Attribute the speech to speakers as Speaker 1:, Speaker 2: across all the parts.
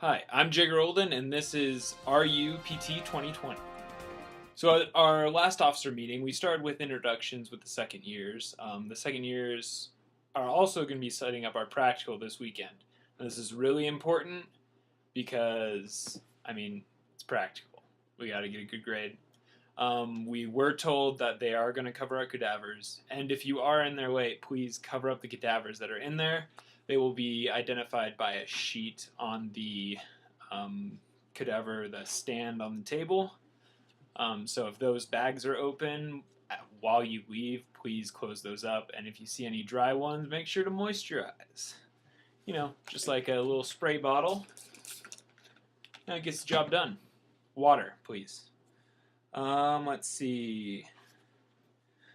Speaker 1: Hi, I'm Jigger Olden, and this is RUPT 2020. So, at our last officer meeting, we started with introductions with the second years. The second years are also going to be setting up our practical this weekend. And this is really important because, it's practical. We got to get a good grade. We were told that they are going to cover our cadavers, and if you are in there late, please cover up the cadavers that are in there. They will be identified by a sheet on the cadaver, the stand on the table. So if those bags are open while you leave, please close those up, and if you see any dry ones, make sure to moisturize. Just like a little spray bottle. It gets the job done. Water, please. Let's see.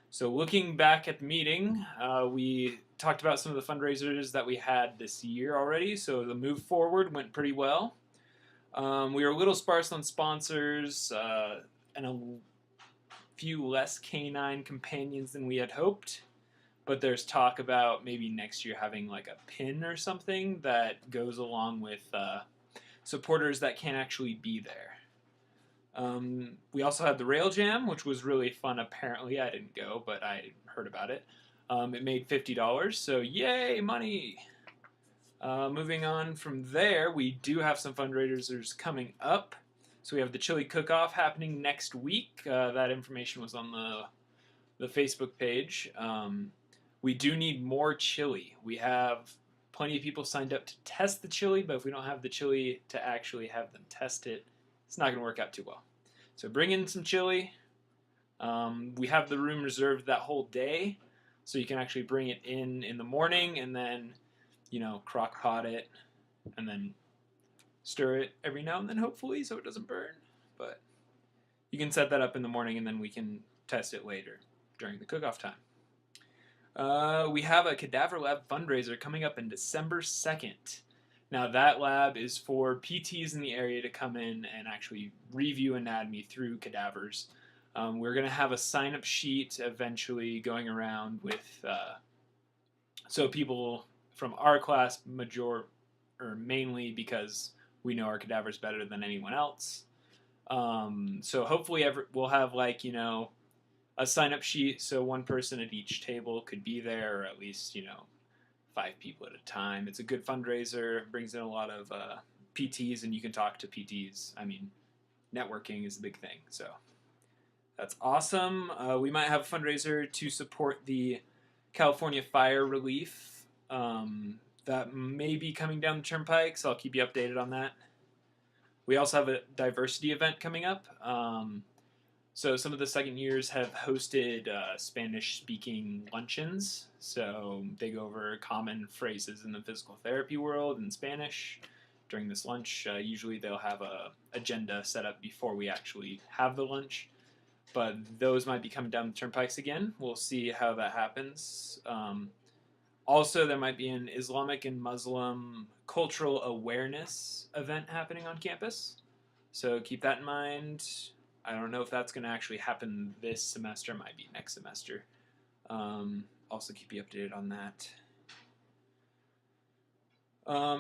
Speaker 1: So looking back at the meeting, we talked about some of the fundraisers that we had this year already. So the move forward went pretty well. We were a little sparse on sponsors and a few less canine companions than we had hoped. But there's talk about maybe next year having like a pin or something that goes along with supporters that can't actually be there. We also had the Rail Jam, which was really fun. Apparently, I didn't go, but I heard about it. It made $50, so yay, money! Moving on from there, we do have some fundraisers coming up. So we have the chili cook-off happening next week. That information was on the Facebook page. We do need more chili. We have plenty of people signed up to test the chili, but if we don't have the chili to actually have them test it, it's not going to work out too well. So bring in some chili. We have the room reserved that whole day, so you can actually bring it in the morning and then, crock pot it and then stir it every now and then, hopefully, so it doesn't burn. But you can set that up in the morning and then we can test it later during the cook-off time. We have a Cadaver Lab fundraiser coming up in December 2nd. Now that lab is for PTs in the area to come in and actually review anatomy through cadavers. We're going to have a sign-up sheet eventually going around with, so people from our class mainly because we know our cadavers better than anyone else. So hopefully we'll have a sign-up sheet so one person at each table could be there, or at least 5 people at a time. It's a good fundraiser, brings in a lot of PTs, and you can talk to PTs. Networking is a big thing, so that's awesome. We might have a fundraiser to support the California fire relief. That may be coming down the turnpike, so I'll keep you updated on that. We also have a diversity event coming up. So some of the second years have hosted Spanish-speaking luncheons. So they go over common phrases in the physical therapy world in Spanish during this lunch. Usually they'll have a agenda set up before we actually have the lunch. But those might be coming down the turnpikes again. We'll see how that happens. Also, there might be an Islamic and Muslim cultural awareness event happening on campus. So keep that in mind. I don't know if that's going to actually happen this semester. It might be next semester. Also keep you updated on that.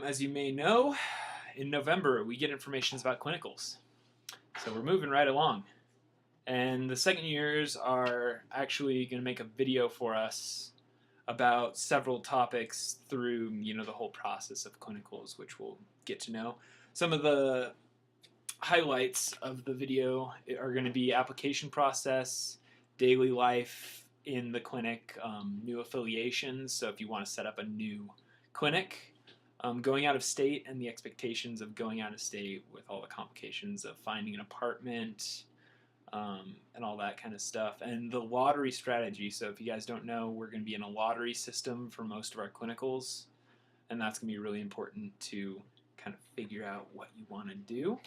Speaker 1: As you may know, in November we get information about clinicals. So we're moving right along. And the second years are actually going to make a video for us about several topics through, the whole process of clinicals, which we'll get to know. Some of the highlights of the video are going to be application process, daily life in the clinic, new affiliations, so if you want to set up a new clinic, going out of state and the expectations of going out of state with all the complications of finding an apartment, and all that kind of stuff, and the lottery strategy. So if you guys don't know, we're going to be in a lottery system for most of our clinicals, and that's going to be really important to kind of figure out what you want to do.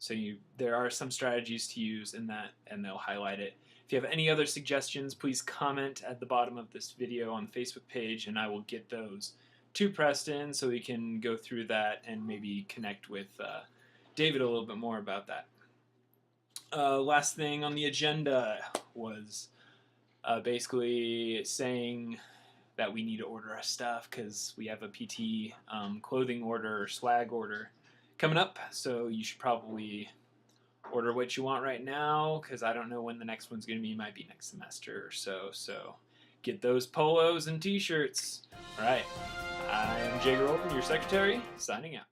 Speaker 1: So there are some strategies to use in that, and they'll highlight it. If you have any other suggestions, please comment at the bottom of this video on the Facebook page, and I will get those to Preston so we can go through that and maybe connect with David a little bit more about that. Last thing on the agenda was basically saying that we need to order our stuff because we have a PT clothing order or swag order coming up, so you should probably order what you want right now, because I don't know when the next one's going to be. It might be next semester or so. So get those polos and t-shirts. All right, I'm Jay Groven, your secretary, signing out.